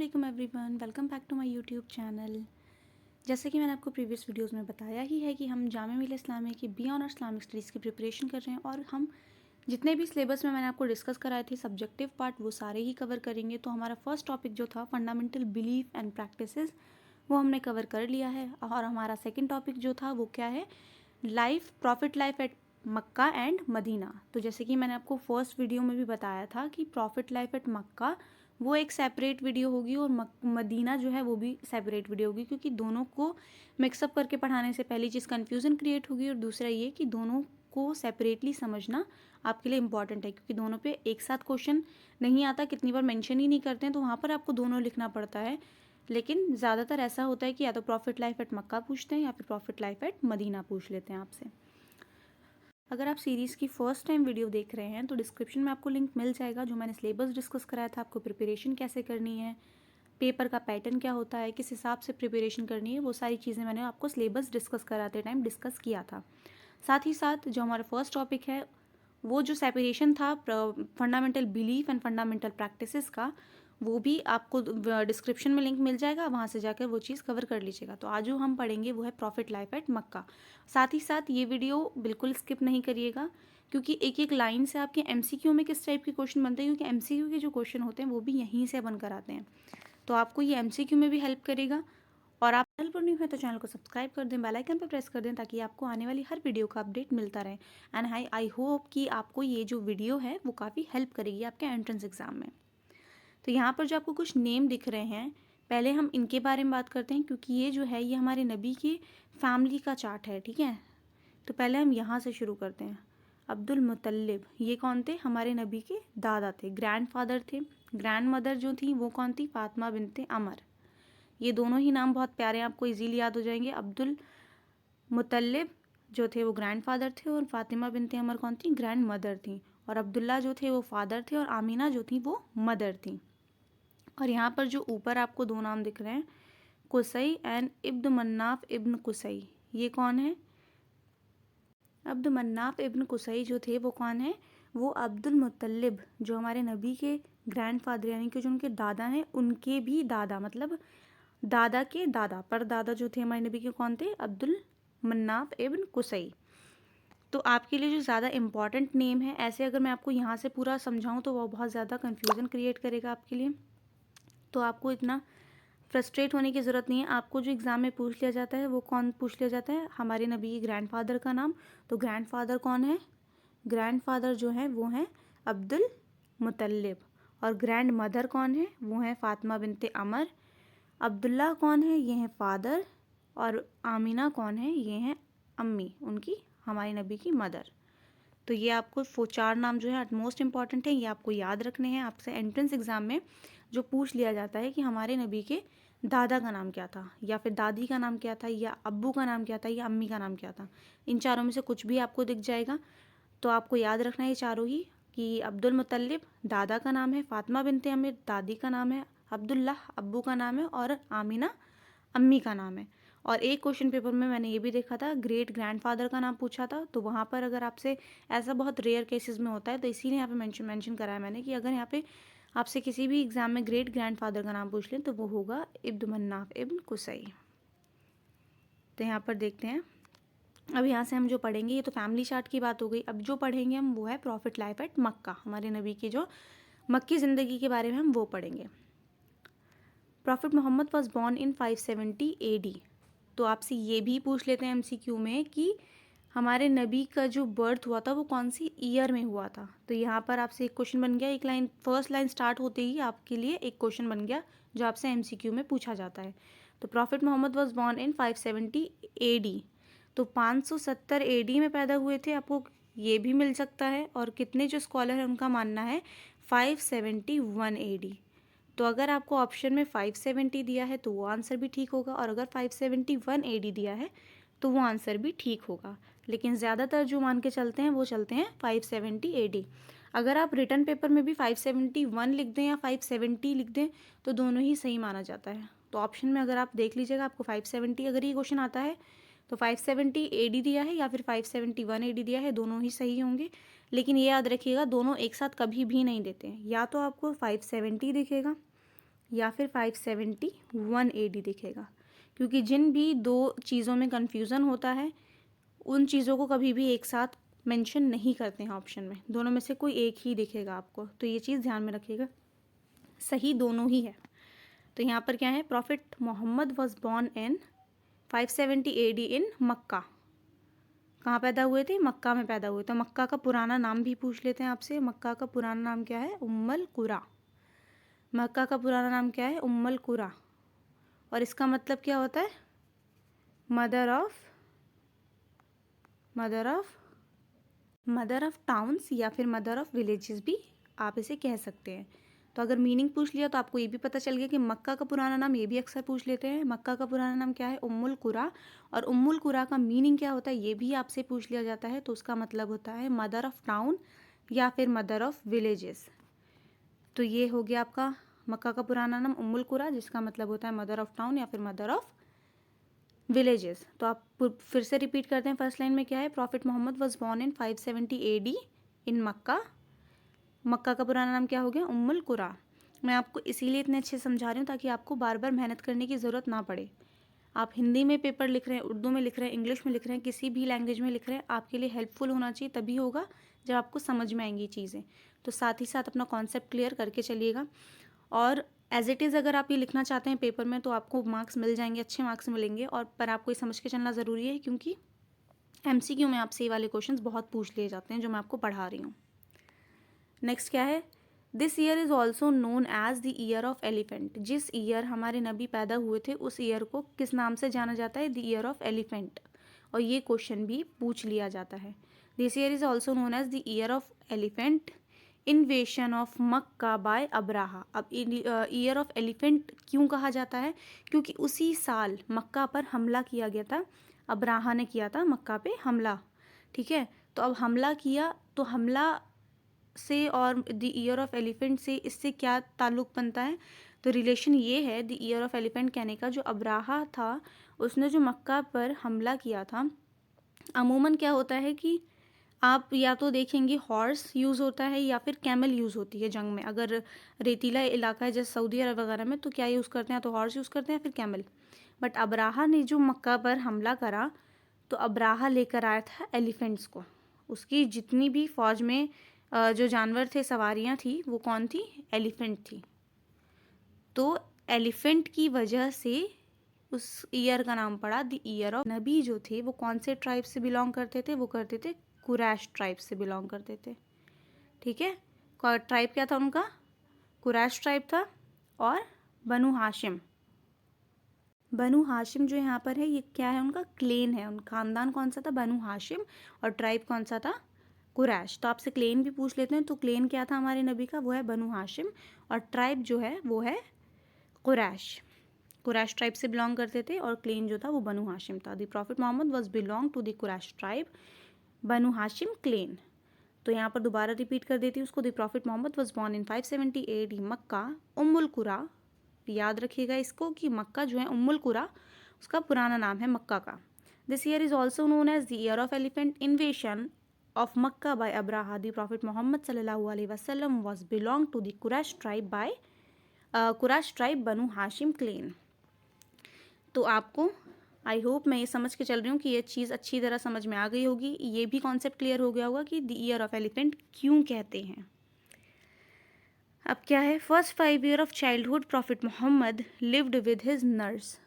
अस्सलामुअलैकुम everyone, welcome back to my YouTube channel. जैसे कि मैंने आपको प्रीवियस वीडियोस में बताया ही है कि हम जामिया मिल्लिया इस्लामिया की बी ऑनर्स इस्लामिक स्टडीज़ की प्रिपरेशन कर रहे हैं और हम जितने भी सिलेबस में मैंने आपको डिस्कस कराए थे सब्जेक्टिव पार्ट वो सारे ही कवर करेंगे। तो हमारा फर्स्ट टॉपिक जो था फंडामेंटल बिलीफ एंड प्रैक्टिसेस वो हमने कवर कर लिया है और हमारा सेकेंड टॉपिक जो था वो क्या है, life prophet life at Mecca and Medina. तो जैसे कि मैंने आपको फर्स्ट वीडियो में भी बताया था कि प्रॉफिट लाइफ एट मक्का वो एक सेपरेट वीडियो होगी और मदीना जो है वो भी सेपरेट वीडियो होगी, क्योंकि दोनों को मिक्सअप करके पढ़ाने से पहली चीज़ कन्फ्यूज़न क्रिएट होगी और दूसरा ये कि दोनों को सेपरेटली समझना आपके लिए इंपॉर्टेंट है, क्योंकि दोनों पे एक साथ क्वेश्चन नहीं आता, कितनी बार मेंशन ही नहीं करते हैं, तो वहाँ पर आपको दोनों लिखना पड़ता है। लेकिन ज़्यादातर ऐसा होता है कि या तो प्रॉफिट लाइफ एट मक्का पूछते हैं या फिर प्रॉफिट लाइफ एट मदीना पूछ लेते हैं आपसे। अगर आप सीरीज़ की फ़र्स्ट टाइम वीडियो देख रहे हैं तो डिस्क्रिप्शन में आपको लिंक मिल जाएगा, जो मैंने सिलेबस डिस्कस कराया था, आपको प्रिपरेशन कैसे करनी है, पेपर का पैटर्न क्या होता है, किस हिसाब से प्रिपरेशन करनी है, वो सारी चीज़ें मैंने आपको सिलेबस डिस्कस कराते टाइम डिस्कस किया था। साथ ही साथ जो हमारा फर्स्ट टॉपिक है वो जो सेपरेशन था fundamental belief and fundamental practices का, वो भी आपको डिस्क्रिप्शन में लिंक मिल जाएगा, वहाँ से जाकर वो चीज़ कवर कर लीजिएगा। तो आज जो हम पढ़ेंगे वो है प्रॉफिट लाइफ एट मक्का। साथ ही साथ ये वीडियो बिल्कुल स्किप नहीं करिएगा, क्योंकि एक एक लाइन से आपके एमसीक्यू में किस टाइप के क्वेश्चन बनते हैं, क्योंकि एमसीक्यू के जो क्वेश्चन होते हैं वो भी यहीं से बनकर आते हैं। तो आपको ये एमसीक्यू में भी हेल्प करेगा। और आप चैनल पर न्यू है तो चैनल को सब्सक्राइब कर दें, बेल आइकन पर प्रेस कर दें, ताकि आपको आने वाली हर वीडियो का अपडेट मिलता रहे। एंड आई होप कि आपको ये जो वीडियो है वो काफ़ी हेल्प करेगी आपके एंट्रेंस एग्ज़ाम में। तो यहाँ पर जो आपको कुछ नेम दिख रहे हैं, पहले हम इनके बारे में बात करते हैं, क्योंकि ये जो है ये हमारे नबी की फैमिली का चार्ट है, ठीक है। तो पहले हम यहाँ से शुरू करते हैं। अब्दुल मुतल्लिब, ये कौन थे? हमारे नबी के दादा थे, ग्रैंड फादर थे। ग्रैंड मदर जो थी वो कौन थी? फातिमा बिनते अमर। ये दोनों ही नाम बहुत प्यारे हैं, आपको इजीली याद हो जाएंगे। अब्दुल मुतल्लिब जो थे वो ग्रैंड फादर थे और फातिमा बिनते अमर कौन थी? ग्रैंड मदर थी। और अब्दुल्ला जो थे वो फादर थे और आमीना जो थी वो मदर थी। और यहाँ पर जो ऊपर आपको दो नाम दिख रहे हैं, कुसई एंड इब्न मन्नाफ इब्न कुसई, ये कौन है? अब्द मन्नाफ इब्न कुसई जो थे वो कौन है? वो अब्दुल मुतल्लिब जो हमारे नबी के ग्रैंड फादर यानी कि जो उनके दादा हैं उनके भी दादा, मतलब दादा के दादा पर दादा जो थे हमारे नबी के कौन थे? अब्दुल मन्नाफ इब्न कुसई। तो आपके लिए जो ज़्यादा इंपॉर्टेंट नेम है, ऐसे अगर मैं आपको यहाँ से पूरा समझाऊँ तो वो बहुत ज़्यादा कन्फ्यूज़न क्रिएट करेगा आपके लिए। तो आपको इतना फ्रस्ट्रेट होने की ज़रूरत नहीं है। आपको जो एग्ज़ाम में पूछ लिया जाता है वो कौन पूछ लिया जाता है? हमारे नबी के ग्रैंडफादर का नाम। तो ग्रैंडफादर कौन है? ग्रैंडफादर जो है वो हैं अब्दुल मुतल्लिब। और ग्रैंड मदर कौन है? वो हैं फातिमा बिनते अमर। अब्दुल्ला कौन है? ये हैं फादर। और आमीना कौन है? ये हैं अम्मी, उनकी, हमारे नबी की मदर। तो ये आपको चार नाम जो है मोस्ट इंपॉर्टेंट है, ये आपको याद रखने हैं। आपसे एंट्रेंस एग्ज़ाम में जो पूछ लिया जाता है कि हमारे नबी के दादा का नाम क्या था, या फिर दादी का नाम क्या था, या अब्बू का नाम क्या था, या अम्मी का नाम क्या था, इन चारों में से कुछ भी आपको दिख जाएगा। तो आपको याद रखना है ये चारों ही, कि अब्दुल मुतल्लिब दादा का नाम है, फातिमा बिनते अमीर दादी का नाम है, अब्दुल्ला अब्बू का नाम है और आमीना अम्मी का नाम है। और एक क्वेश्चन पेपर में मैंने ये भी देखा था, ग्रेट ग्रैंडफादर का नाम पूछा था। तो वहाँ पर अगर आपसे, ऐसा बहुत रेयर केसेस में होता है, तो इसीलिए यहाँ पे मेंशन कराया मैंने कि अगर यहाँ पे आपसे किसी भी एग्जाम में ग्रेट ग्रैंडफादर का नाम पूछ लें तो वो होगा इब्न मन्नाफ इब्न कुसई। तो यहाँ पर देखते हैं, अब यहाँ से हम जो पढ़ेंगे, ये तो फैमिली चार्ट की बात हो गई। अब जो पढ़ेंगे हम वो है प्रॉफिट लाइफ एट मक्का, हमारे नबी की जो मक्की ज़िंदगी के बारे में हम वो पढ़ेंगे। Prophet Mohammad was born in 570 AD। तो आपसे ये भी पूछ लेते हैं एमसीक्यू में कि हमारे नबी का जो बर्थ हुआ था वो कौन सी ईयर में हुआ था। तो यहाँ पर आपसे एक क्वेश्चन बन गया, एक लाइन, फर्स्ट लाइन स्टार्ट होते ही आपके लिए एक क्वेश्चन बन गया जो आपसे एमसीक्यू में पूछा जाता है। तो Prophet Mohammad was born in 570 AD। तो 570 AD में पैदा हुए थे, आपको ये भी मिल सकता है। और कितने जो स्कॉलर हैं उनका मानना है 571 AD। तो अगर आपको ऑप्शन में 570 दिया है तो वो आंसर भी ठीक होगा, और अगर 571 AD दिया है तो वो आंसर भी ठीक होगा। लेकिन ज़्यादातर जो मान के चलते हैं वो चलते हैं 570 AD। अगर आप रिटर्न पेपर में भी 571 लिख दें या 570 लिख दें तो दोनों ही सही माना जाता है। तो ऑप्शन में अगर आप देख लीजिएगा, आपको 570 अगर ये क्वेश्चन आता है तो 570 AD दिया है या फिर 571 AD दिया है, दोनों ही सही होंगे। लेकिन ये याद रखिएगा, दोनों एक साथ कभी भी नहीं देते हैं, या तो आपको 570 दिखेगा या फिर 571 AD दिखेगा, क्योंकि जिन भी दो चीज़ों में कन्फ्यूज़न होता है उन चीज़ों को कभी भी एक साथ मेंशन नहीं करते हैं ऑप्शन में, दोनों में से कोई एक ही दिखेगा आपको, तो ये चीज़ ध्यान में रखिएगा। सही दोनों ही है। तो यहाँ पर क्या है, Prophet Mohammad was born in 570 AD in Mecca. कहाँ पैदा हुए थे? मक्का में पैदा हुए। तो मक्का का पुराना नाम भी पूछ लेते हैं आपसे। मक्का का पुराना नाम क्या है? उम्मुल कुरा। मक्का का पुराना नाम क्या है? उम्मुल कुरा। और इसका मतलब क्या होता है? मदर ऑफ टाउन्स या फिर मदर ऑफ विलेजेस भी आप इसे कह सकते हैं। तो अगर मीनिंग पूछ लिया तो आपको ये भी पता चल गया कि मक्का का पुराना नाम, ये भी अक्सर पूछ लेते हैं, मक्का का पुराना नाम क्या है? उम्मुल कुरा। और उम्मुल कुरा का मीनिंग क्या होता है ये भी आपसे पूछ लिया जाता है, तो उसका मतलब होता है मदर ऑफ टाउन या फिर मदर ऑफ विलेजेस। तो ये हो गया आपका मक्का का पुराना नाम उम्मुल कुरा, जिसका मतलब होता है मदर ऑफ टाउन या फिर मदर ऑफ विलेजेस। तो आप फिर से रिपीट करते हैं। फर्स्ट लाइन में क्या है? Prophet Mohammad was born in 570 AD in Mecca. Mecca का पुराना नाम क्या हो गया? उम्मुल कुरा। मैं आपको इसीलिए इतने अच्छे समझा रही हूँ ताकि आपको बार बार मेहनत करने की ज़रूरत ना पड़े। आप हिंदी में पेपर लिख रहे हैं, उर्दू में लिख रहे हैं, इंग्लिश में लिख रहे हैं, किसी भी लैंग्वेज में लिख रहे हैं, आपके लिए हेल्पफुल होना चाहिए, तभी होगा जब आपको समझ में आएंगी चीज़ें। तो साथ ही साथ अपना कॉन्सेप्ट क्लियर करके चलिएगा। और एज इट इज़ अगर आप ये लिखना चाहते हैं पेपर में तो आपको मार्क्स मिल जाएंगे, अच्छे मार्क्स मिलेंगे। और पर आपको ये समझ के चलना ज़रूरी है, क्योंकि MCQ में आपसे ये वाले क्वेश्चंस बहुत पूछ लिए जाते हैं जो मैं आपको पढ़ा रही हूँ। नेक्स्ट क्या है? This year is also known as the year of elephant. जिस ईयर हमारे नबी पैदा हुए थे उस ईयर को किस नाम से जाना जाता है? The year of elephant. और ये क्वेश्चन भी पूछ लिया जाता है। This year is also known as the year of elephant, invasion of Mecca by Abraha. अब ईयर ऑफ एलिफेंट क्यों कहा जाता है? क्योंकि उसी साल मक्का पर हमला किया गया था। अब्राहा ने किया था मक्का पे हमला, ठीक है। तो अब हमला किया, तो हमला से और द ईयर ऑफ एलिफेंट से इससे क्या ताल्लुक़ बनता है? तो रिलेशन ये है द ईयर ऑफ एलिफेंट कहने का, जो अब्राहा था उसने जो मक्का पर हमला किया था, अमूमन क्या होता है कि आप या तो देखेंगे हॉर्स यूज़ होता है या फिर कैमल यूज़ होती है जंग में। अगर रेतीला इलाका है जैसे सऊदी अरब वगैरह में, तो क्या यूज़ करते हैं? तो हॉर्स यूज़ करते हैं, फिर कैमल। बट अब्राहा ने जो मक्का पर हमला करा, तो अब्राहा लेकर आया था एलिफेंट्स को। उसकी जितनी भी फ़ौज में जो जानवर थे, सवारियाँ थी, वो कौन थी? एलिफेंट थी। तो एलिफेंट की वजह से उस ईयर का नाम पड़ा द ईयर ऑफ। नबी जो थे वो कौन से ट्राइब से बिलोंग करते थे? वो करते थे कुरैश ट्राइब से बिलोंग करते थे, ठीक है। ट्राइब क्या था उनका? कुरैश ट्राइब था। और बनु हाशिम, बनु हाशिम जो यहाँ पर है ये क्या है? उनका क्लेन है। उन खानदान कौन सा था? बनु हाशिम। और ट्राइब कौन सा था? कुरैश। तो आपसे क्लेन भी पूछ लेते हैं। तो क्लेन क्या था हमारे नबी का? वो है बनु हाशिम। और ट्राइब जो है वो है कुरैश। कुरैश ट्राइब से बिलोंग करते थे। और क्लेन जो था वो बनु हाशिम था। The Prophet Mohammad was belong to the Quraysh tribe, Banu Hashim clan. तो यहाँ पर दोबारा रिपीट कर देती हूँ उसको। The Prophet Mohammad was born in 570 AD Mecca Ummul Qura. याद रखिएगा इसको कि मक्का जो है उम्मुल कुरा, उसका पुराना नाम है मक्का का। This year is also known as the year of elephant, invasion of Mecca by Abraha. The Prophet Muhammad सल्लल्लाहु अलैहि वसल्लम was belong to the Quraysh tribe by Quraysh tribe Banu Hashim clan. तो आपको I hope मैं ये समझ के चल रही हूँ कि ये चीज़ अच्छी तरह समझ में आ गई होगी। ये भी कॉन्सेप्ट क्लियर हो गया होगा कि द ईयर ऑफ एलिफेंट क्यों कहते हैं। अब क्या है? First 5 year of childhood profit Mohammad lived with his nurse.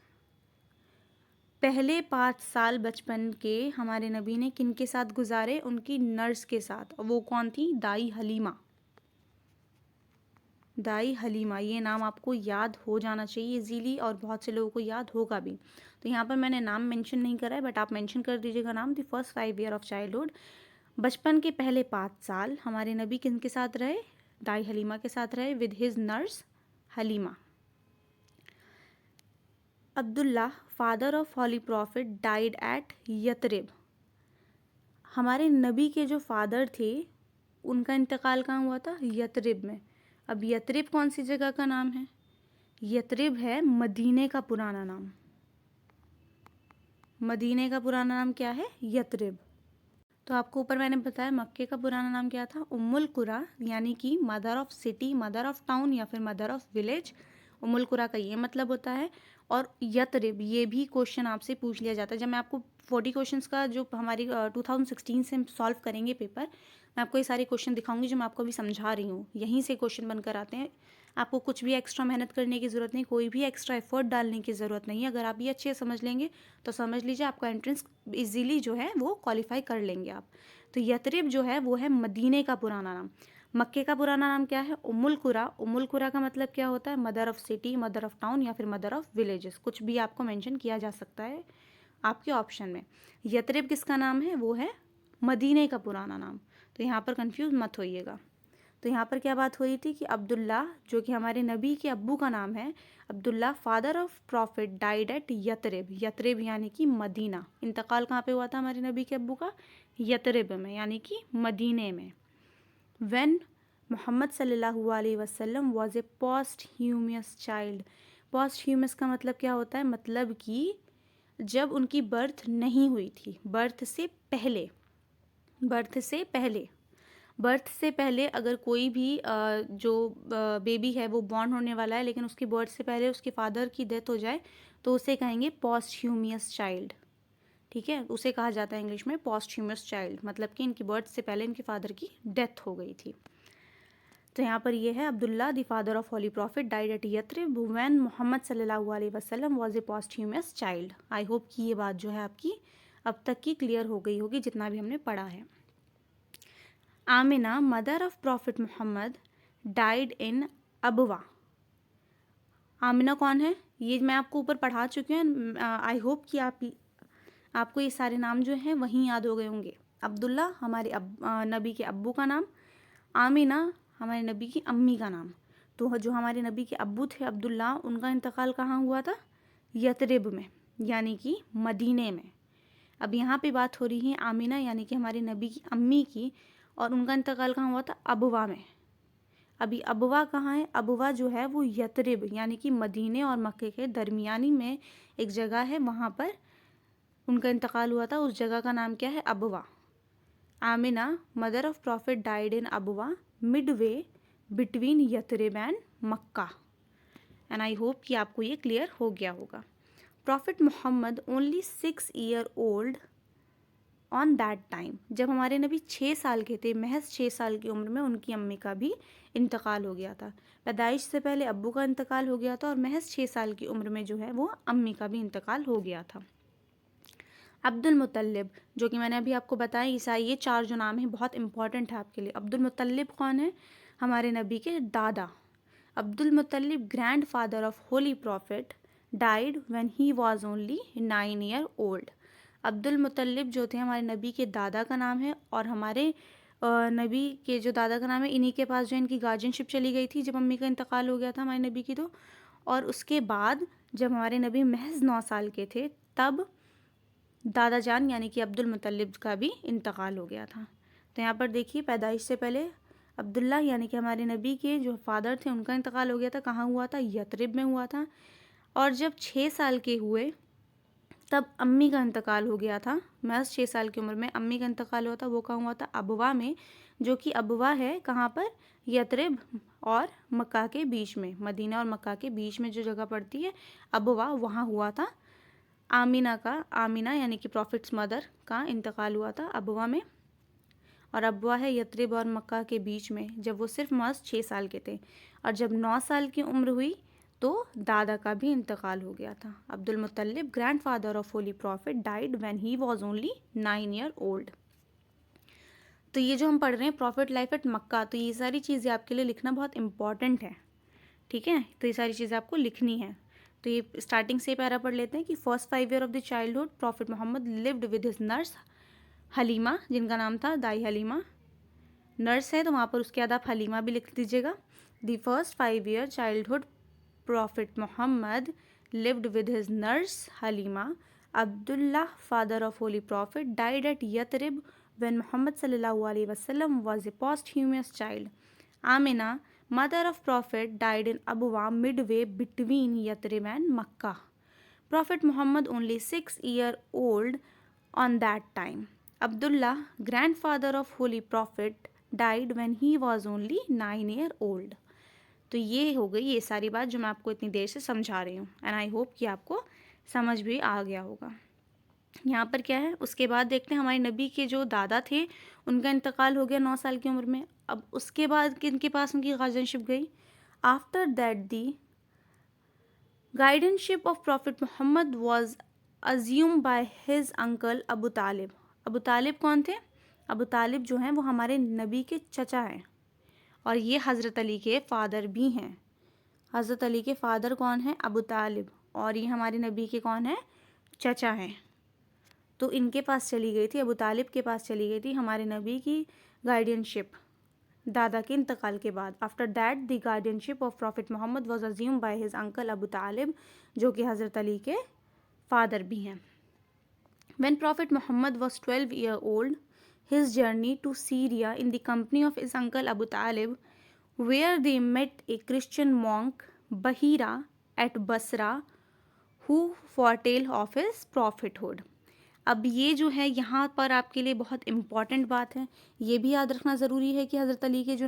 पहले 5 साल बचपन के हमारे नबी ने किन के साथ गुजारे? उनकी नर्स के साथ। वो कौन थी? दाई हलीमा। दाई हलीमा, ये नाम आपको याद हो जाना चाहिए इजीली, और बहुत से लोगों को याद होगा भी। तो यहाँ पर मैंने नाम मेंशन नहीं करा है, बट आप मेंशन कर दीजिएगा नाम। The first 5 year of childhood, बचपन के पहले 5 साल हमारे नबी किन के साथ रहे? दाई हलीमा के साथ रहे, with his nurse Halima. Abdullah father of holy prophet died at Yathrib. हमारे नबी के जो फादर थे उनका इंतकाल कहाँ हुआ था? यतरिब में। अब यतरिब कौन सी जगह का नाम है? यतरिब है मदीने का पुराना नाम। मदीने का पुराना नाम क्या है? यतरिब। तो आपको ऊपर मैंने बताया मक्के का पुराना नाम क्या था? उम्मुल कुरा, यानी कि mother of city, mother of town या फिर मदर ऑफ विलेज। उम्मुल कुरा का ये मतलब होता है। और यतरिब ये भी क्वेश्चन आपसे पूछ लिया जाता है। जब मैं आपको 40 क्वेश्चंस का जो हमारी 2016 से हम सॉल्व करेंगे पेपर, मैं आपको ये सारे क्वेश्चन दिखाऊंगी जो मैं आपको अभी समझा रही हूँ, यहीं से क्वेश्चन बनकर आते हैं। आपको कुछ भी एक्स्ट्रा मेहनत करने की ज़रूरत नहीं, कोई भी एक्स्ट्रा एफर्ट डालने की ज़रूरत नहीं है। अगर आप ये अच्छे से समझ लेंगे तो समझ लीजिए आपका एंट्रेंस इजीली जो है वो क्वालिफाई कर लेंगे आप। तो यतरिब जो है वो है मदीने का पुराना नाम। मक्के का पुराना नाम क्या है? उम्मुल कुरा। उम्मुल कुरा का मतलब क्या होता है? Mother of city, mother of town या फिर मदर ऑफ विलेजेस, कुछ भी आपको मेंशन किया जा सकता है आपके ऑप्शन में। यतरिब किसका नाम है? वो है मदीने का पुराना नाम। तो यहाँ पर कंफ्यूज मत होइएगा। तो यहाँ पर क्या बात हो रही थी कि अब्दुल्ला जो कि हमारे नबी के अब्बू का नाम है, Abdullah father of prophet died at Yathrib. Yathrib यानी कि मदीना। इंतकाल कहाँ पे हुआ था हमारे नबी के अब्बू का? यतरिब में, यानी कि मदीने में। व्हेन मोहम्मद सल्लल्लाहु अलैहि वसल्लम was a post humus child. Post humus का मतलब क्या होता है? मतलब कि जब उनकी बर्थ नहीं हुई थी, बर्थ से पहले, बर्थ से पहले, बर्थ से पहले अगर कोई भी जो बेबी है वो बॉर्न होने वाला है लेकिन उसकी बर्थ से पहले उसके फादर की डेथ हो जाए तो उसे कहेंगे पोस्टह्यूमियस चाइल्ड। ठीक है, उसे कहा जाता है इंग्लिश में पोस्टह्यूमस चाइल्ड, मतलब कि इनकी बर्थ से पहले इनके फादर की डेथ हो गई थी। तो यहाँ पर ये है Abdullah the father of holy prophet died at Yathrib when Mohammad सल्लल्लाहु अलैहि वसल्लम was a posthumous child. I hope कि ये बात जो है आपकी अब तक की क्लियर हो गई होगी जितना भी हमने पढ़ा है। Amina mother of prophet Mohammad died in Abwa. Amina कौन है? ये मैं आपको ऊपर पढ़ा चुकी हूँ। आई होप कि आपको ये सारे नाम जो हैं वहीं याद हो गए होंगे। अब्दुल्ला हमारे नबी के अब्बू का नाम, आमिना हमारे नबी की अम्मी का नाम। तो जो हमारे नबी के अब्बू थे अब्दुल्ला, उनका इंतकाल कहाँ हुआ था? यतरिब में, यानी कि मदीने में। अब यहाँ पे बात हो रही है आमिना यानी कि हमारे नबी की अम्मी की, और उनका इंतकाल कहाँ हुआ था? अबवा में। अभी अबवा कहाँ है? अबवा जो है वो यतरिब यानी कि मदीने और मक्के के दरमियानी में एक जगह है, वहाँ पर उनका इंतकाल हुआ था। उस जगह का नाम क्या है? Abwa. Amina mother of prophet died in Abwa midway between Yathrib and Mecca. And I hope कि आपको ये क्लियर हो गया होगा। Prophet Mohammad only 6 year old on that time. जब हमारे नबी 6 साल के थे, महज 6 साल की उम्र में उनकी अम्मी का भी इंतकाल हो गया था। पैदाइश से पहले अब्बू का इंतकाल हो गया था और महज 6 साल की उम्र में जो है वो अम्मी का भी इंतकाल हो गया था। अब्दुल मुत्तलिब, जो कि मैंने अभी आपको बताया, ईसाई, ये 4 जो नाम हैं बहुत इंपॉर्टेंट है आपके लिए। अब्दुल मुत्तलिब कौन है? हमारे नबी के दादा। Abdul मुत्तलिब grand father of holy prophet died when he was only 9 year old. Abdul मुत्तलिब जो थे हमारे नबी के दादा का नाम है, और हमारे नबी के जो दादा का नाम है, इन्हीं के पास जो इनकी गार्जियनशिप चली गई थी जब अम्मी का इंतकाल हो गया था हमारे नबी की। तो और उसके बाद जब हमारे नबी महज 9 साल के थे तब दादा जान यानी कि अब्दुल मुत्तलिब का भी इंतकाल हो गया था। तो यहाँ पर देखिए, पैदाइश से पहले अब्दुल्ला यानी कि हमारे नबी के जो फादर थे उनका इंतकाल हो गया था। कहाँ हुआ था? यतरिब में हुआ था। और जब 6 साल के हुए तब अम्मी का इंतकाल हो गया था। महज 6 साल की उम्र में अम्मी का इंतकाल हुआ था। वो कहाँ हुआ था? अबवा में, जो कि अबवा है कहाँ पर? यतरिब और मक्का के बीच में, मदीना और मक्का के बीच में जो जगह पड़ती है अबवा, वहाँ हुआ था। आमिना यानी कि प्रॉफिट्स मदर का इंतकाल हुआ था अबवा में, और अबवा है यतरिब और मक्का के बीच में, जब वो सिर्फ महज 6 साल के थे। और जब 9 साल की उम्र हुई तो दादा का भी इंतकाल हो गया था। Abdul मुत्तलिब grand father of holy prophet died when he was only 9 year old. तो ये जो हम पढ़ रहे हैं प्रॉफिट लाइफ एट मक्का, तो ये सारी चीज़ें आपके लिए लिखना बहुत इंपॉर्टेंट है। ठीक है, तो ये सारी चीज़ें आपको लिखनी है। तो ये स्टार्टिंग से पैरा पढ़ लेते हैं कि first 5 year of the childhood profit Mohammad lived with his nurse Halima, जिनका नाम था दाई हलीमा। नर्स है तो वहाँ पर उसके बाद आप हलीमा भी लिख दीजिएगा। The first 5 year childhood profit Mohammad lived with his nurse Halima. Abdullah father of holy prophet died at Yathrib when Mohammad सल्लल्लाहु अलैहि वसल्लम was a posthumous child. Amina mother of prophet died in Abwa midway between Yathrib and Makkah. Prophet Muhammad only 6 year old on that time. Abdullah, grandfather of holy prophet, died when he was only 9 year old. तो ये हो गई ये सारी बात जो मैं आपको इतनी देर से समझा रही हूँ, एंड आई होप कि आपको समझ भी आ गया होगा। यहाँ पर क्या है, उसके बाद देखते हैं हमारे नबी के जो दादा थे उनका इंतकाल हो गया 9 साल की उम्र में। अब उसके बाद किनके पास उनकी गार्जियनशिप गई? After that the guardianship of prophet Mohammad was assume by his uncle Abu Talib. Abu Talib कौन थे? अबू तालिब जो हैं वो हमारे नबी के चचा हैं, और ये हज़रत अली के फ़ादर भी हैं। हज़रत अली के फ़ादर कौन है? अबू तालिब, और ये हमारे नबी के कौन है? चचा हैं। तो इनके पास चली गई थी, अबू तालिब के पास चली गई थी हमारे नबी की गार्डियनशिप दादा के इंतकाल के बाद। After that the guardianship of prophet Mohammad was assume by his uncle Abu Talib, जो कि हज़रत अली के फ़ादर भी हैं। When prophet Mohammad was 12 year old, his journey to Syria in the company of his uncle Abu Talib, where they met a Christian monk Bahira at Basra who foretell of his prophethood. अब ये जो है यहाँ पर आपके लिए बहुत important बात है, ये भी याद रखना ज़रूरी है कि हज़रत अली के जो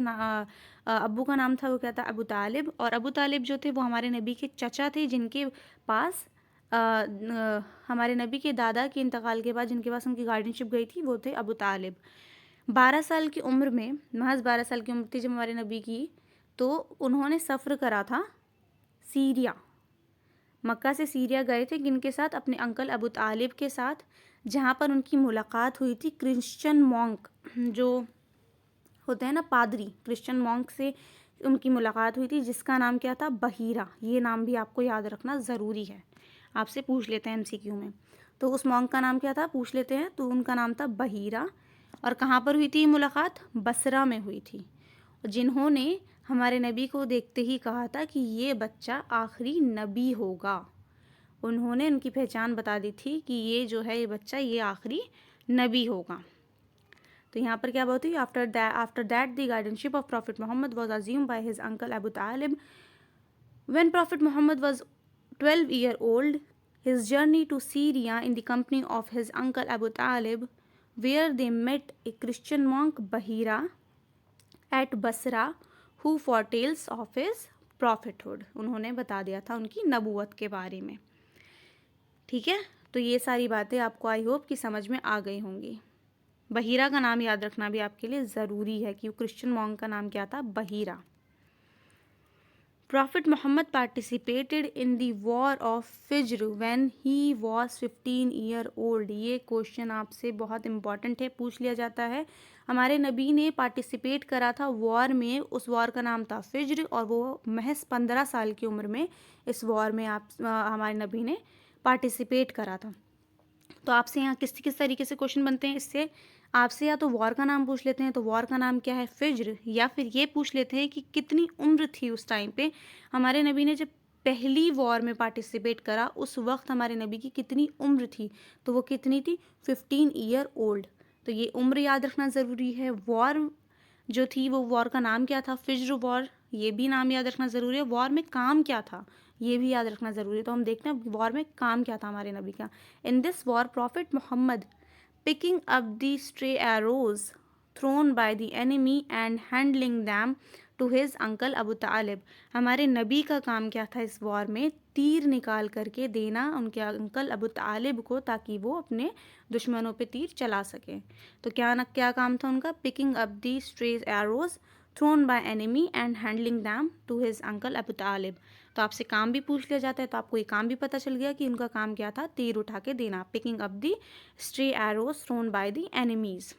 अब्बू का नाम था वो क्या था? अबू तालिब, और अबू तालिब जो थे वो हमारे नबी के चचा थे, जिनके पास हमारे नबी के दादा के इंतकाल के बाद जिनके पास उनकी गार्डियनशिप गई थी वो थे अबू तालिब। 12 साल की उम्र में, महज 12 साल की उम्र थी जब हमारे नबी की, तो उन्होंने सफ़र करा था सीरिया। मक्का से सीरिया गए थे किनके साथ? अपने अंकल अबू तालिब के साथ, जहाँ पर उनकी मुलाकात हुई थी क्रिश्चियन मॉन्क जो होते हैं ना पादरी, क्रिश्चियन मॉन्क से उनकी मुलाकात हुई थी, जिसका नाम क्या था? बहीरा। ये नाम भी आपको याद रखना ज़रूरी है, आपसे पूछ लेते हैं एमसीक्यू में। तो उस मॉन्क का नाम क्या था? पूछ लेते हैं। तो उनका नाम था बहीरा, और कहाँ पर हुई थी ये मुलाकात? बसरा में हुई थी, जिन्होंने हमारे नबी को देखते ही कहा था कि ये बच्चा आखिरी नबी होगा। उन्होंने उनकी पहचान बता दी थी कि ये जो है ये बच्चा ये आखिरी नबी होगा। तो यहाँ पर क्या बात हुई? After that the guardianship of prophet Mohammad was assume by his uncle Abu Talib. When prophet Mohammad was 12 year old, his journey to Syria in the company of his uncle Abu Talib, where they met a Christian monk Bahira at Basra who foretells of his prophethood. उन्होंने बता दिया था उनकी नबूवत के बारे में। ठीक है, तो ये सारी बातें आपको आई होप कि समझ में आ गई होंगी। बहीरा का नाम याद रखना भी आपके लिए ज़रूरी है कि वो क्रिश्चियन मॉन्क का नाम क्या था? Bahira. Prophet Mohammad participated in the war of Fijar when he was 15 year old. ये क्वेश्चन आपसे बहुत इंपॉर्टेंट है, पूछ लिया जाता है। हमारे नबी ने पार्टिसिपेट करा था वॉर में, उस वॉर का नाम था फिज्र, और वो महज 15 साल की उम्र में इस वॉर में हमारे नबी ने पार्टिसिपेट करा था। तो आपसे यहाँ किस किस तरीके से क्वेश्चन बनते हैं इससे? आपसे या तो वॉर का नाम पूछ लेते हैं, तो वॉर का नाम क्या है? फिज्र। या फिर ये पूछ लेते हैं कि कितनी उम्र थी उस टाइम पे हमारे नबी ने जब पहली वॉर में पार्टिसिपेट करा, उस वक्त हमारे नबी की कितनी उम्र थी? तो वो कितनी थी? 15 ईयर ओल्ड। तो ये उम्र याद रखना ज़रूरी है। वॉर जो थी वो वॉर का नाम क्या था? फिज्र वॉर। ये भी नाम याद रखना ज़रूरी है। वॉर में काम क्या था? ये भी याद रखना ज़रूरी है। तो हम देखते हैं वॉर में काम क्या था हमारे नबी का। In this war Prophet Muhammad picking up the stray arrows thrown by the enemy and handling them to his uncle Abu Talib. हमारे नबी का काम क्या था इस वॉर में? तीर निकाल करके देना उनके अंकल अबू तालिब को, ताकि वो अपने दुश्मनों पे तीर चला सके। तो क्या काम था उनका? Picking up the stray arrows thrown by enemy and handling them to his uncle Abu Talib. तो आपसे काम भी पूछ लिया जाता है, तो आपको ये काम भी पता चल गया कि उनका काम क्या था? तीर उठा के देना, picking up the stray arrows thrown by the enemies.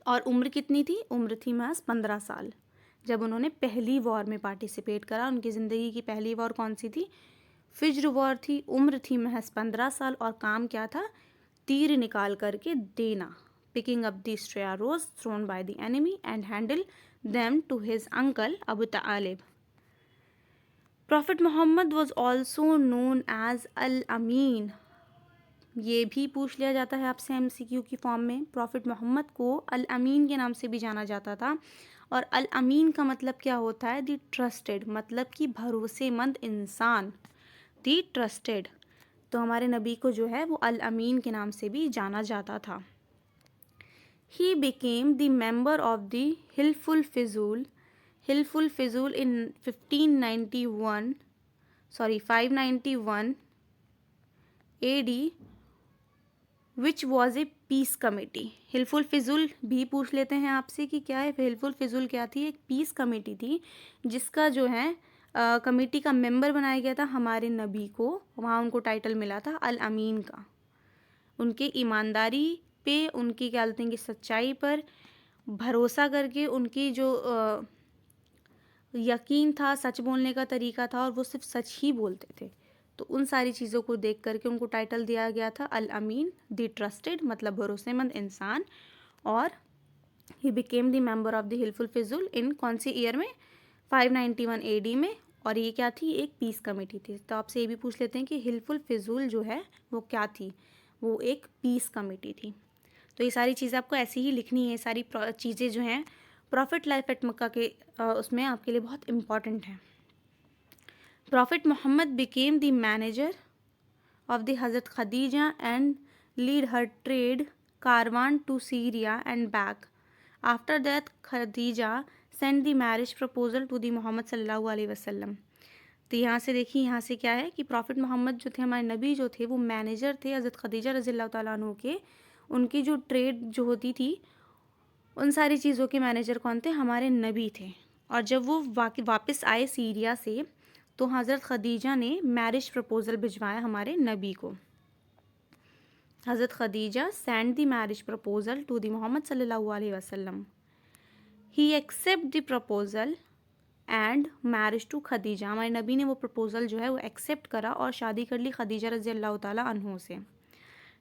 और उम्र कितनी थी? उम्र थी महज 15 साल, जब उन्होंने पहली वॉर में पार्टिसिपेट करा। उनकी ज़िंदगी की पहली वॉर कौन सी थी? फिज्र वॉर थी। उम्र थी महज 15 साल, और काम क्या था? तीर निकाल करके देना, picking up the stray arrows thrown by the enemy and handle them to his uncle Abu Talib. Prophet Mohammad was also known as Al Amin. ये भी पूछ लिया जाता है आपसे एमसीक्यू की फॉर्म में। प्रॉफिट मोहम्मद को अल अमीन के नाम से भी जाना जाता था। और अल अमीन का मतलब क्या होता है? दी ट्रस्टेड, मतलब कि भरोसेमंद इंसान, दी ट्रस्टेड। तो हमारे नबी को जो है वो अल अमीन के नाम से भी जाना जाता था। He became the member of the Hilful Fuzul. Hilful Fuzul in 591 AD which was a peace committee. Hilful Fuzul भी पूछ लेते हैं आपसे कि क्या है। हिल्फुल फिजूल क्या थी? एक पीस कमेटी थी जिसका जो है कमेटी का मेंबर बनाया गया था हमारे नबी को। वहाँ उनको टाइटल मिला था अल अमीन का। उनके ईमानदारी पे, उनकी क्या बोलते हैं कि सच्चाई पर भरोसा करके, उनकी जो यकीन था, सच बोलने का तरीका था और वो सिर्फ सच ही बोलते थे, तो उन सारी चीज़ों को देख करके उनको टाइटल दिया गया था अल अमीन, द ट्रस्टेड, मतलब भरोसेमंद इंसान। और he became the member of the Hilful Fuzul in कौन सी ईयर में? 591 AD में। और ये क्या थी? एक पीस कमेटी थी। तो आपसे ये भी पूछ लेते हैं कि हिल्फुल फिजूल जो है वो क्या थी? वो एक पीस कमेटी थी। तो ये सारी चीज़ें आपको ऐसी ही लिखनी है। सारी चीज़ें जो हैं प्रॉफिट लाइफ एट मक्का के उसमें आपके लिए बहुत इम्पॉर्टेंट है। Prophet Muhammad became the manager of the Hazrat Khadija and lead her trade caravan to Syria and back. After that, Khadija sent the marriage proposal to the Muhammad sallallahu alaihi wasallam. तो यहाँ से देखिए, यहाँ से क्या है कि profit Mohammad जो थे, हमारे नबी जो थे, वो मैनेजर थे हज़रत खदीजा रज़ियल्लाहु ताला अन्हु के। उनकी जो ट्रेड जो होती थी, उन सारी चीज़ों के मैनेजर कौन थे? हमारे नबी थे। और जब वो वापस आए सीरिया से, तो हज़रत खदीजा ने मैरिज प्रपोज़ल भिजवाया हमारे नबी को। हज़रत Khadija send the marriage proposal to the Mohammad सल्लल्लाहु अलैहि वसल्लम। He accept the proposal and marriage to Khadija. हमारे नबी ने वो प्रपोज़ल जो है वो एक्सेप्ट करा और शादी कर ली खदीजा रज़ी अल्लाह ताला अन्हु से।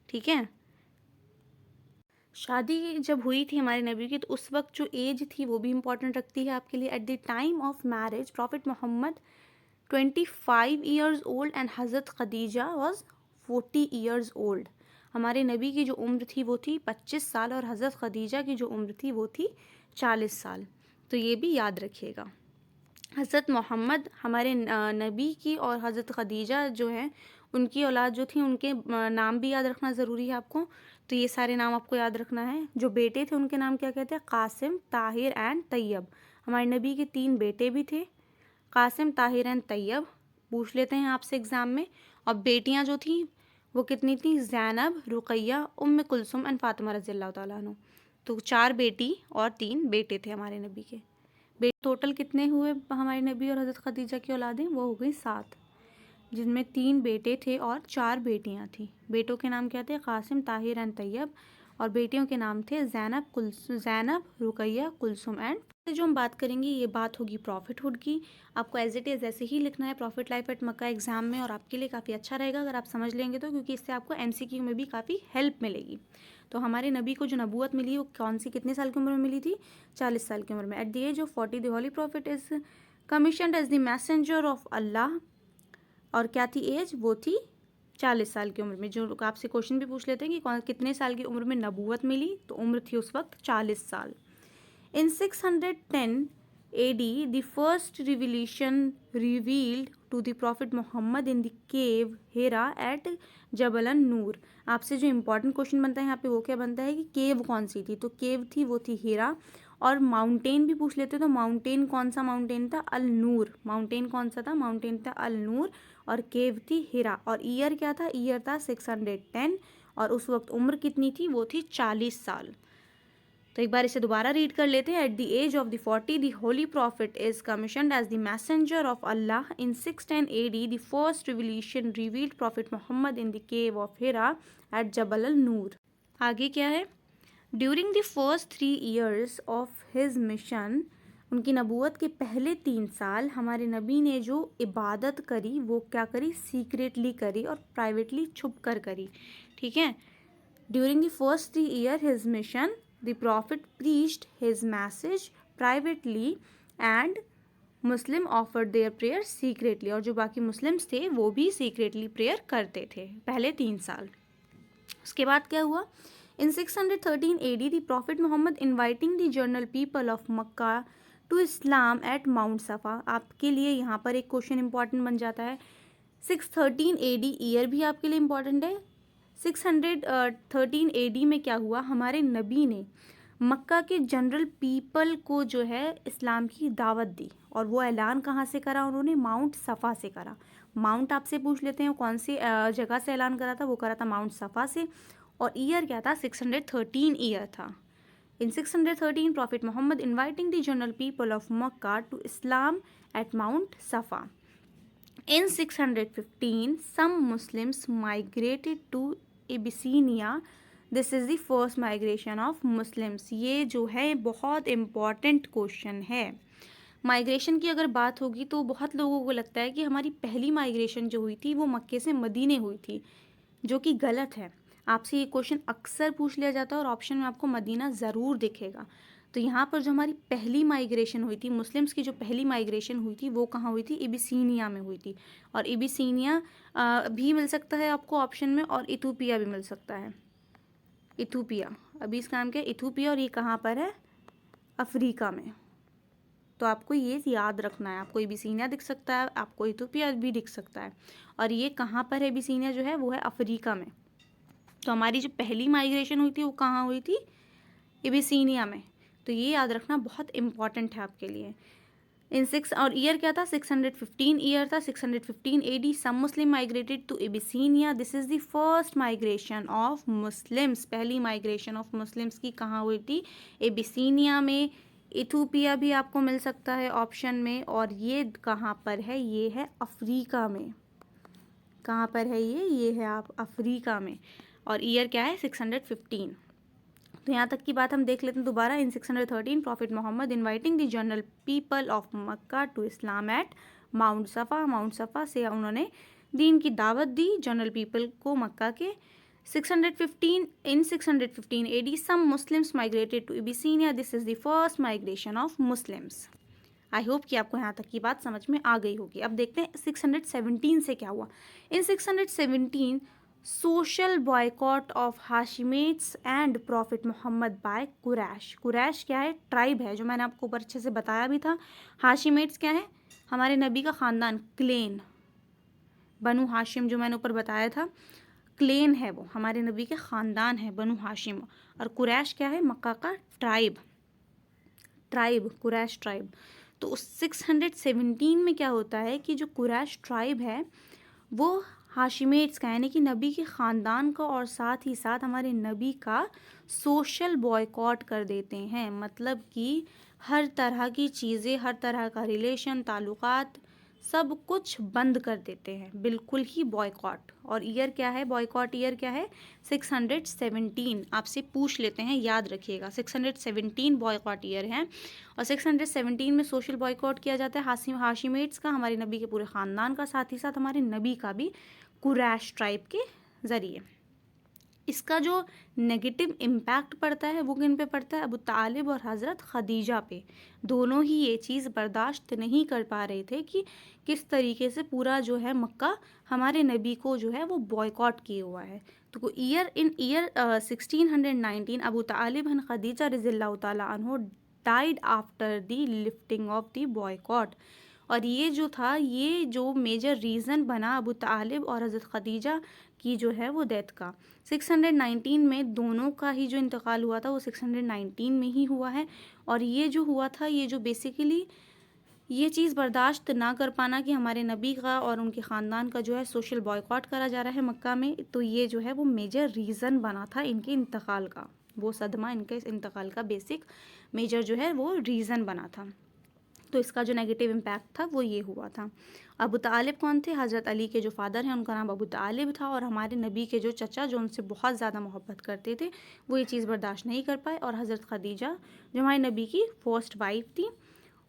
ठीक है, शादी जब हुई थी हमारे नबी की, तो उस वक्त जो एज थी वो भी इम्पॉर्टेंट रखती है आपके लिए। At the time of marriage Prophet Muhammad 25 years old and Hazrat Khadija was 40 years old. हमारे नबी की जो उम्र थी वो थी 25 साल और हज़रत खदीजा की जो उम्र थी वो थी 40 साल। तो ये भी याद रखिएगा। हज़रत मोहम्मद हमारे नबी की और हज़रत खदीजा जो हैं उनकी औलाद जो थी, उनके नाम भी याद रखना ज़रूरी है आपको। तो ये सारे नाम आपको याद रखना है। जो बेटे थे उनके नाम क्या कहते हैं? कासिम, ताहिर एंड तैयब। हमारे नबी के 3 बेटे भी थे, कासिम, ताहिर एंड तैयब। पूछ लेते हैं आपसे एग्ज़ाम में। और बेटियां जो थी वो कितनी थी? ज़ैनब, रुक़ैया, उम्म कुलसुम एंड फ़ातिमा रज़ियल्लाहु ताला अन्हु। तो 4 बेटी और 3 बेटे थे हमारे नबी के। बेटे टोटल कितने हुए हमारे नबी और हज़रत खदीजा की औलादें? वो हो गई 7, जिनमें 3 बेटे थे और 4 बेटियां थी। बेटों के नाम क्या थे? कासिम, ताहिर एंड तैयब। और बेटियों के नाम थे ज़ैनब, रुक़ैया, कुलसुम एंड। जो हम बात करेंगे ये बात होगी प्रॉफिटहुड की। आपको एज इट इज़ ऐसे ही लिखना है profit life at Mecca exam में, और आपके लिए काफ़ी अच्छा रहेगा अगर आप समझ लेंगे तो, क्योंकि इससे आपको MCQ में भी काफ़ी हेल्प मिलेगी। तो हमारे नबी को जो नबूवत मिली वो कौन सी, कितने साल की उम्र में मिली थी? 40 साल की उम्र में। At the age of 40 the holy prophet is commissioned as the messenger of Allah. और क्या थी एज? वो थी 40 साल की उम्र में। जो आपसे क्वेश्चन भी पूछ लेते हैं कि कितने साल की उम्र में नबूवत मिली, तो उम्र थी उस वक्त 40 साल। In 610 AD, the first revelation revealed to the Prophet Muhammad in the cave Hira at Jabal an-Nur। आपसे जो इम्पोर्टेंट क्वेश्चन बनता है यहाँ पे वो क्या बनता है कि केव कौन सी थी? तो केव थी वो थी हीरा। और माउंटेन भी पूछ लेते तो माउंटेन कौन सा माउंटेन था? अल नूर। माउंटेन कौन सा था? माउंटेन था अल नूर। और केव थी हीरा। और ईयर क्या था? ईयर था 610। और उस वक्त उम्र कितनी थी? वो थी 40 साल। तो एक बार इसे दोबारा रीड कर लेते हैं। At the age of the 40 the holy prophet is commissioned as the messenger of Allah. In 610 AD the first revolution revealed prophet Mohammad in the cave of Hira at Jabal al Noor. आगे क्या है? During the first 3 years of his mission, उनकी नबूवत के पहले 3 साल हमारे नबी ने जो इबादत करी वो क्या करी? सीक्रेटली करी और प्राइवेटली छुप कर करी। ठीक है, during the first 3 year his mission the prophet preached his message privately and Muslim offered their prayers secretly। और जो बाकी मुस्लिम्स थे वो भी secretly प्रेयर करते थे पहले 3 साल। उसके बाद क्या हुआ? In 613 AD the prophet Muhammad inviting the journal people of Makkah to Islam at Mount Safa। आपके लिए यहाँ पर एक क्वेश्चन इंपॉर्टेंट बन जाता है। 613 AD ईयर भी आपके लिए इम्पॉर्टेंट है। 613 AD में क्या हुआ? हमारे नबी ने मक्का के जनरल पीपल को जो है इस्लाम की दावत दी, और वो ऐलान कहाँ से करा उन्होंने? माउंट सफ़ा से करा। माउंट आपसे पूछ लेते हैं कौन सी जगह से ऐलान करा था? वो करा था माउंट सफ़ा से। और ईयर क्या था? 613 ईयर था। In 613, Prophet Muhammad inviting the general people of Makkah to Islam at Mount Safa. In 615, some Muslims migrated to Abyssinia. This is the first migration of Muslims. ये जो है बहुत important question है। Migration की अगर बात होगी तो बहुत लोगों को लगता है कि हमारी पहली माइग्रेशन जो हुई थी वो मक्के से मदीने हुई थी, जो कि गलत है। आपसे ये क्वेश्चन अक्सर पूछ लिया जाता है और ऑप्शन में आपको मदीना ज़रूर दिखेगा। तो यहाँ पर जो हमारी पहली माइग्रेशन हुई थी, मुस्लिम्स की जो पहली माइग्रेशन हुई थी, वो कहाँ हुई थी? इबिसिनिया में हुई थी। और इबिसिनिया भी मिल सकता है आपको ऑप्शन में, और इथोपिया भी मिल सकता है। इथोपिया, अभी इसका नाम क्या है? इथोपिया। और ये कहाँ पर है? अफ्रीका में। तो आपको ये याद रखना है, आपको इबिसिनिया दिख सकता है, आपको इथोपिया भी दिख सकता है। और ये कहाँ पर है? इबिसिनिया जो है वो है अफ्रीका में। तो हमारी जो पहली माइग्रेशन हुई थी वो कहाँ हुई थी? इबिसिनिया में। तो ये याद रखना बहुत इम्पॉर्टेंट है आपके लिए। और ईयर क्या था? 615 ईयर था। 615 AD some Muslim migrated to Abyssinia. This is the first migration of Muslims. पहली माइग्रेशन ऑफ मुस्लिम्स की कहाँ हुई थी? इबिसिनिया में। इथोपिया भी आपको मिल सकता है ऑप्शन में। और ये कहाँ पर है? ये है अफ्रीका में। कहाँ पर है ये? ये है आप अफ्रीका में। और ईयर क्या है? 615। तो यहाँ तक की बात हम देख लेते हैं दोबारा। In 613 Prophet Muhammad inviting the general people of Mecca to Islam at Mount Safa. Mount Safa से उन्होंने दीन की दावत दी जनरल पीपल को मक्का के। 615 AD some Muslims migrated to Abyssinia. This is the first migration of Muslims. I hope कि आपको यहाँ तक की बात समझ में आ गई होगी। अब देखते हैं 617 से क्या हुआ। In 617 social boycott of Hashimites and prophet Mohammad by Quraysh. Quraysh क्या है? ट्राइब है, जो मैंने आपको ऊपर अच्छे से बताया भी था। हाशिमेट्स क्या है? हमारे नबी का ख़ानदान, क्लेन, बनु हाशिम, जो मैंने ऊपर बताया था, क्लेन है वो, हमारे नबी के ख़ानदान है बनु हाशिम। और कुरैश क्या है? मक्का का ट्राइब, कुरैश ट्राइब। तो उस 617 में क्या होता है कि जो कुरैश ट्राइब है वो हाशिमेट्स का, यानी कि नबी के ख़ानदान का और साथ ही साथ हमारे नबी का सोशल बॉयकॉट कर देते हैं। मतलब कि हर तरह की चीज़ें, हर तरह का रिलेशन, ताल्लुकात, सब कुछ बंद कर देते हैं, बिल्कुल ही बॉयकॉट। और ईयर क्या है? बॉयकॉट ईयर क्या है? 617। आपसे पूछ लेते हैं, याद रखिएगा। 617 बॉयकॉट ईयर है। और 617 में सोशल बॉयकॉट किया जाता है हाशिमेट्स का, हमारे नबी के पूरे ख़ानदान का, साथ ही साथ हमारे नबी का भी कुरैश ट्राइब के ज़रिए। इसका जो नेगेटिव इम्पैक्ट पड़ता है वो किन पे पड़ता है? अबू तालिब और हज़रत खदीजा पे। दोनों ही ये चीज़ बर्दाश्त नहीं कर पा रहे थे कि किस तरीके से पूरा जो है मक्का हमारे नबी को जो है वो बॉयकॉट किए हुआ है। तो year 1619 Abu Talib and Khadija रज़ियल्लाहु ताला अन्हु died after the lifting of the boycott. और ये जो था, ये जो मेजर रीज़न बना अबू तालिब और हज़रत खदीजा की जो है वो डेथ का। 619 में दोनों का ही जो इंतकाल हुआ था वो 619 में ही हुआ है। और ये जो हुआ था, ये जो बेसिकली ये चीज़ बर्दाश्त ना कर पाना कि हमारे नबी का और उनके ख़ानदान का जो है सोशल बॉयकॉट करा जा रहा है मक्का में, तो ये जो है वो मेजर रीज़न बना था इनके इंतकाल का। वो सदमा इनके इंतकाल का बेसिक मेजर जो है वो रीज़न बना था। तो इसका जो नेगेटिव इम्पैक्ट था वो ये हुआ था। अबू तालिब कौन थे? हज़रत अली के जो फ़ादर हैं उनका नाम अबू तालिब था। और हमारे नबी के जो चचा, जो उनसे बहुत ज़्यादा मोहब्बत करते थे, वो ये चीज़ बर्दाश्त नहीं कर पाए। और हज़रत खदीजा जो हमारे नबी की फर्स्ट वाइफ थी,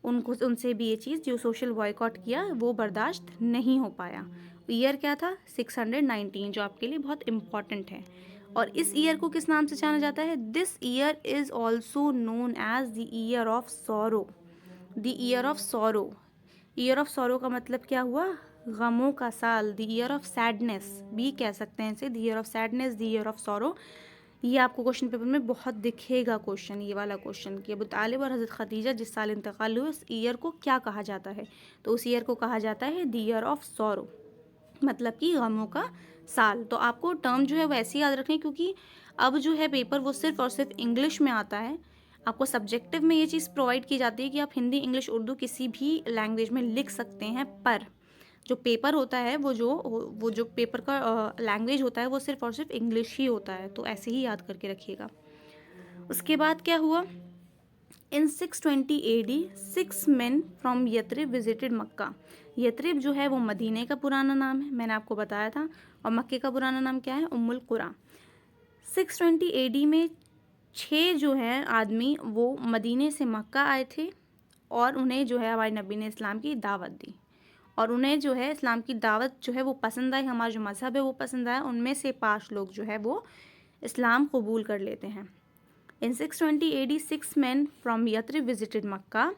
उनसे भी ये चीज़ जो सोशल बॉयकॉट किया वो बर्दाश्त नहीं हो पाया। ईयर क्या था? 619, जो आपके लिए बहुत इम्पॉर्टेंट है। और इस ईयर को किस नाम से जाना जाता है? This year is also known as the year of sorrow. The year of sorrow. Year of sorrow का मतलब क्या हुआ? गमों का साल। द ईयर ऑफ सैडनेस भी कह सकते हैं इसे। The year of sadness, the year of sorrow. ये आपको क्वेश्चन पेपर में बहुत दिखेगा क्वेश्चन, ये वाला क्वेश्चन, कि अबू तालिब और हज़रत खदीजा जिस साल इंतकाल हुए उस ईयर को क्या कहा जाता है? तो उस ईयर को कहा जाता है द ईयर ऑफ सॉरो, मतलब कि गमों का साल। तो आपको टर्म जो है वो ऐसे याद रखें, क्योंकि अब जो है पेपर वो सिर्फ़ और सिर्फ इंग्लिश में आता है, आपको सब्जेक्टिव में ये चीज़ प्रोवाइड की जाती है कि आप हिंदी, इंग्लिश, उर्दू किसी भी लैंग्वेज में लिख सकते हैं, पर जो पेपर होता है वो जो पेपर का लैंग्वेज होता है वो सिर्फ़ और सिर्फ इंग्लिश ही होता है, तो ऐसे ही याद करके रखिएगा। उसके बाद क्या हुआ, इन 620 AD 6 men फ्रॉम यथरिब विजिटेड मक्का। यथरिब जो है वो मदीने का पुराना नाम है, मैंने आपको बताया था, और मक्के का पुराना नाम क्या है, उम्मुल कुरा। 620 AD में 6 जो हैं आदमी वो मदीने से मक्का आए थे, और उन्हें जो है हमारे नबी ने इस्लाम की दावत दी, और उन्हें जो है इस्लाम की दावत जो है वो पसंद आई, हमारा जो मज़हब है वो पसंद आया। उनमें से 5 लोग जो है वो इस्लाम कबूल कर लेते हैं। In 620 AD, 6 men from Yathrib visited Makkah.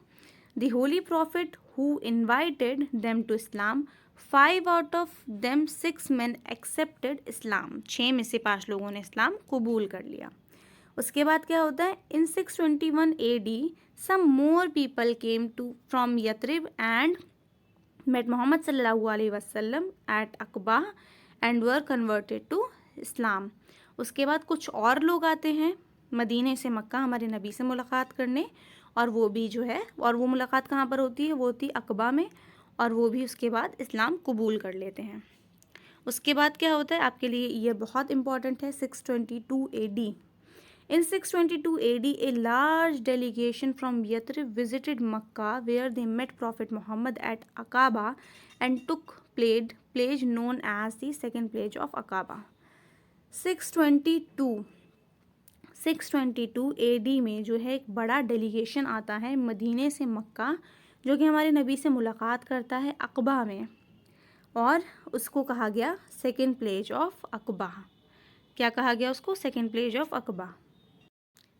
The Holy Prophet who invited them to Islam, 5 out of them 6 men accepted Islam. 6 में से 5 लोगों ने इस्लाम कबूल कर लिया। उसके बाद क्या होता है, in 621 AD, some more people came from Yathrib and met Muhammad sallallahu alaihi wasallam at Aqaba and were converted to Islam. उसके बाद कुछ और लोग आते हैं मदीने से मक्का हमारे नबी से मुलाकात करने, और वो भी जो है, और वो मुलाकात कहाँ पर होती है, वो होती है अकबा में, और वो भी उसके बाद इस्लाम कबूल कर लेते हैं। उसके बाद क्या होता है, आपके लिए ये बहुत इंपॉर्टेंट है, 622 AD। In 622 AD, a large delegation from Yathrib visited Makkah, where they met Prophet Muhammad at Aqaba and took pledge known as the second pledge of Aqaba. 622 AD में जो है एक बड़ा डेलीगेशन आता है मदीने से मक्का, जो कि हमारे नबी से मुलाकात करता है अक़बा में, और उसको कहा गया सेकंड प्लेज ऑफ अक़बा। क्या कहा गया उसको, second pledge of Aqaba.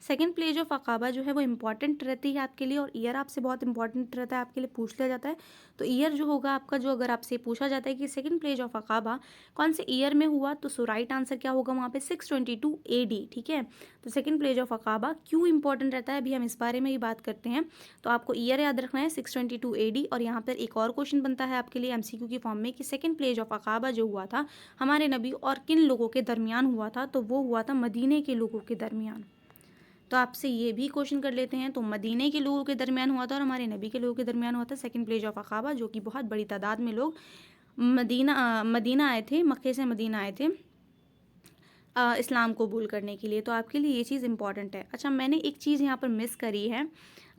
Second pledge of Aqaba जो है वो इम्पॉर्टेंट रहती है आपके लिए, और ईयर आपसे बहुत इंपॉर्टेंट रहता है, आपके लिए पूछ लिया जाता है। तो ईयर जो होगा आपका, जो अगर आपसे पूछा जाता है कि सेकंड प्लेज ऑफ अक़बा कौन से ईयर में हुआ, तो सो राइट आंसर क्या होगा वहाँ पे 622 AD। ठीक है, तो सेकंड प्लेज ऑफ अक़बा क्यों इंपॉर्टेंट रहता है, अभी हम इस बारे में ही बात करते हैं। तो आपको ईयर याद रखना है 622 AD, और यहाँ पर एक और क्वेश्चन बनता है आपके लिए MCQ की फॉर्म में कि सेकंड प्लेज ऑफ अक़बा जो हुआ था हमारे नबी और किन लोगों के दरमियान हुआ था, तो वो हुआ था मदीने के लोगों के दरमियान। तो आपसे ये भी क्वेश्चन कर लेते हैं, तो मदीने के लोगों के दरमियान हुआ था और हमारे नबी के लोगों के दरमियान हुआ था सेकंड प्लेज ऑफ अक़बा, जो कि बहुत बड़ी तादाद में लोग मदीना आए थे, मक्के से मदीना आए थे इस्लाम कबूल करने के लिए। तो आपके लिए ये चीज़ इंपॉर्टेंट है। अच्छा, मैंने एक चीज़ यहाँ पर मिस करी है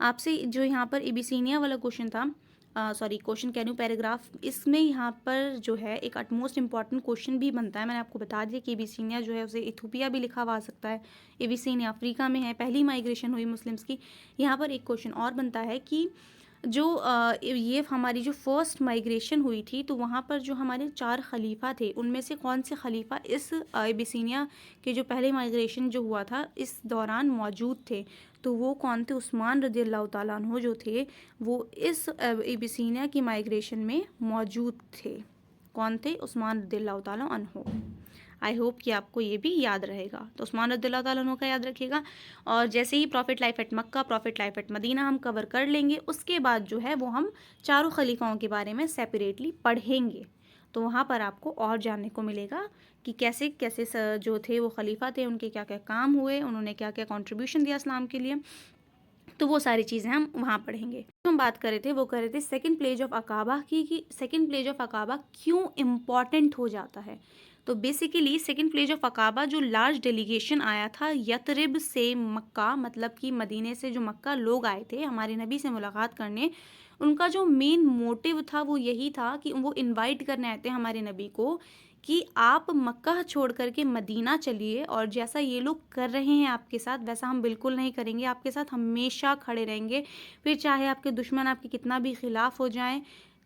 आपसे, जो यहाँ पर एबीसीनिया वाला क्वेश्चन था, क्वेश्चन कह रही हूँ पैराग्राफ, इसमें यहाँ पर जो है एक अटमोस्ट इंपॉर्टेंट क्वेश्चन भी बनता है। मैंने आपको बता दिया कि एबीसीनिया जो है उसे इथोपिया भी लिखा हुआ आ सकता है, एबीसीनिया अफ्रीका में है, पहली माइग्रेशन हुई मुस्लिम्स की। यहाँ पर एक क्वेश्चन और बनता है कि जो ये हमारी जो फर्स्ट माइग्रेशन हुई थी, तो वहाँ पर जो हमारे 4 खलीफा थे, उनमें से कौन से खलीफा इस एबीसीनिया के जो पहले माइग्रेशन जो हुआ था इस दौरान मौजूद थे, तो वो कौन थे, उस्मान रज़ियल्लाहु ताला अन्हु जो थे वो इस एबीसीनिया की माइग्रेशन में मौजूद थे। कौन थे, उस्मान रज़ियल्लाहु ताला अन्हु। आई होप कि आपको ये भी याद रहेगा। तो उस्मान रज़ियल्लाहु ताला अन्हु का याद रखिएगा, और जैसे ही prophet life at Mecca, prophet life at Medina हम कवर कर लेंगे, उसके बाद जो है वो हम चारों खलीफाओं के बारे में सेपरेटली पढ़ेंगे। तो वहाँ पर आपको और जानने को मिलेगा कि कैसे कैसे जो थे वो खलीफा थे, उनके क्या क्या काम हुए, उन्होंने क्या क्या कॉन्ट्रीब्यूशन दिया इस्लाम के लिए, तो वो सारी चीज़ें हम वहाँ पढ़ेंगे। जो हम बात कर रहे थे वो कर रहे थे सेकंड प्लेज ऑफ अक़बा की, कि सेकंड प्लेज ऑफ अक़बा क्यों इम्पॉर्टेंट हो जाता है। तो basically second pledge of Aqaba जो लार्ज डेलीगेशन आया था यथरिब से मक्का, मतलब कि मदीने से जो मक्का लोग आए थे हमारे नबी से मुलाकात करने, उनका जो मेन मोटिव था वो यही था कि वो इनवाइट करने आए थे हमारे नबी को कि आप मक्का छोड़ करके मदीना चलिए, और जैसा ये लोग कर रहे हैं आपके साथ वैसा हम बिल्कुल नहीं करेंगे, आपके साथ हमेशा खड़े रहेंगे। फिर चाहे आपके दुश्मन आपके कितना भी खिलाफ हो जाएं,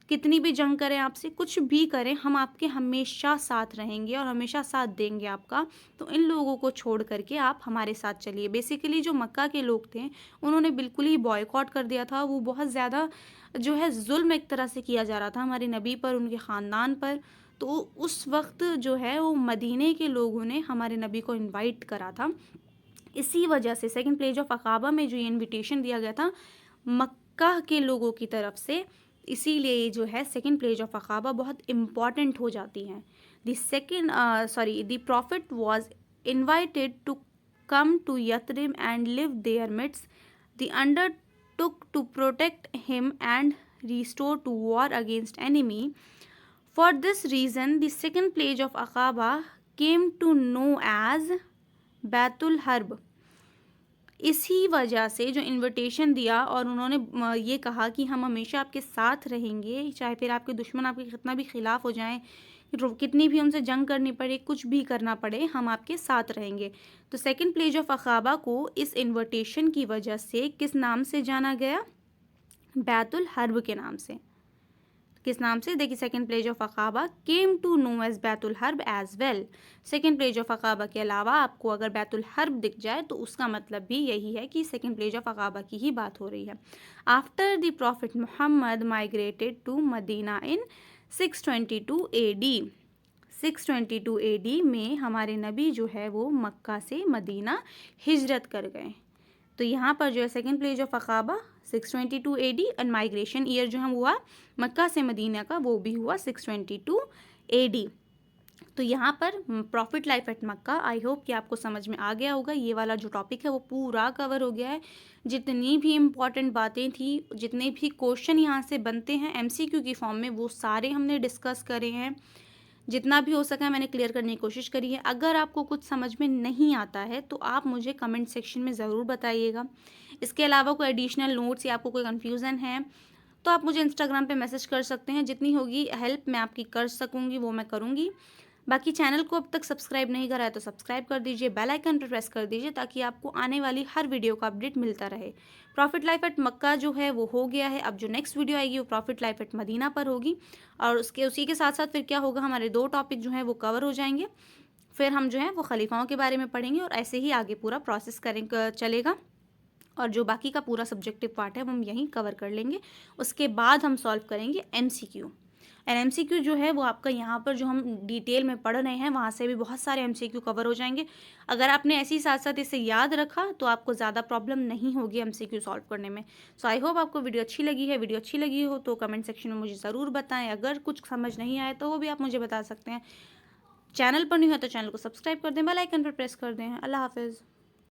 कितनी भी जंग करें आपसे, कुछ भी करें, हम आपके हमेशा साथ रहेंगे और हमेशा साथ देंगे आपका। तो इन लोगों को छोड़ करके आप हमारे साथ चलिए। बेसिकली जो मक्का के लोग थे उन्होंने बिल्कुल ही बॉयकॉट कर दिया था, वो बहुत ज़्यादा जो है जुल्म एक तरह से किया जा रहा था हमारे नबी पर, उनके ख़ानदान पर। तो उस वक्त जो है वो मदीने के लोगों ने हमारे नबी को इनवाइट करा था। इसी वजह से सेकंड प्लेज ऑफ अक़बा में जो ये इनविटेशन दिया गया था मक्का के लोगों की तरफ से, इसीलिए जो है सेकंड प्लेज ऑफ अक़बा बहुत इम्पॉर्टेंट हो जाती हैं। The Prophet was invited to come to Yathrib and live there midst the undertook to protect him and restore to war against enemy. For this reason, the second pledge of Aqaba came to know as Betul herb. इसी वजह से जो invitation दिया और उन्होंने ये कहा कि हम हमेशा आपके साथ रहेंगे, चाहे फिर आपके दुश्मन आपके कितना भी खिलाफ हो जाएं, कितनी भी उनसे जंग करनी पड़े, कुछ भी करना पड़े, हम आपके साथ रहेंगे. तो सेकंड प्लेज ऑफ अकाबा को इस इनविटेशन की वजह से किस नाम से जाना गया? बैतुल हर्ब के नाम से. किस नाम से? देखिए, second pledge of Aqaba came to know as Baitul Harb as well. Second pledge of Aqaba के अलावा आपको अगर बैतुल हर्ब दिख जाए तो उसका मतलब भी यही है कि सेकंड प्लेज ऑफ अकाबा की ही बात हो रही है. After the Prophet Muhammad migrated to Medina in 622 AD. 622 AD में हमारे नबी जो है वो मक्का से मदीना हिजरत कर गए. तो यहाँ पर जो है second pledge of Aqaba 622 AD और माइग्रेशन ईयर जो है हुआ मक्का से मदीना का, वो भी हुआ 622 AD. तो यहाँ पर profit life at Mecca, I hope कि आपको समझ में आ गया होगा. ये वाला जो टॉपिक है वो पूरा कवर हो गया है. जितनी भी इम्पॉर्टेंट बातें थी, जितने भी क्वेश्चन यहाँ से बनते हैं MCQ की फॉर्म में, वो सारे हमने डिस्कस करे हैं. जितना भी हो सका मैंने क्लियर करने की कोशिश करी है. अगर आपको कुछ समझ में नहीं आता है तो आप मुझे कमेंट सेक्शन में ज़रूर बताइएगा. इसके अलावा कोई एडिशनल नोट्स या आपको कोई कन्फ्यूज़न है तो आप मुझे इंस्टाग्राम पे मैसेज कर सकते हैं. जितनी होगी हेल्प मैं आपकी कर सकूँगी वो मैं करूँगी. बाकी चैनल को अब तक सब्सक्राइब नहीं करा है तो सब्सक्राइब कर दीजिए, बेल आइकन पर प्रेस कर दीजिए ताकि आपको आने वाली हर वीडियो का अपडेट मिलता रहे. प्रॉफिट लाइफ एट मक्का जो है वो हो गया है. अब जो नेक्स्ट वीडियो आएगी वो प्रॉफिट लाइफ एट मदीना पर होगी और उसी के साथ साथ फिर क्या होगा, हमारे 2 टॉपिक जो हैं वो कवर हो जाएंगे. फिर हम जो है वो खलीफाओं के बारे में पढ़ेंगे और ऐसे ही आगे पूरा प्रोसेस करेंगे चलेगा. और जो बाकी का पूरा सब्जेक्टिव पार्ट है वो हम यहीं कवर कर लेंगे. उसके बाद हम सॉल्व करेंगे MCQ. एंड MCQ जो है वो आपका यहाँ पर जो हम डिटेल में पढ़ रहे हैं वहाँ से भी बहुत सारे MCQ कवर हो जाएंगे. अगर आपने ऐसे ही साथ साथ इसे याद रखा तो आपको ज़्यादा प्रॉब्लम नहीं होगी MCQ सॉल्व करने में. सो आई होप आपको वीडियो अच्छी लगी है. वीडियो अच्छी लगी हो तो कमेंट सेक्शन में मुझे ज़रूर बताएं. अगर कुछ समझ नहीं आए तो वो भी आप मुझे बता सकते हैं. चैनल पर नहीं हो तो चैनल को सब्सक्राइब कर दें, बेल आइकन पर प्रेस कर दें. अल्लाह हाफिज़.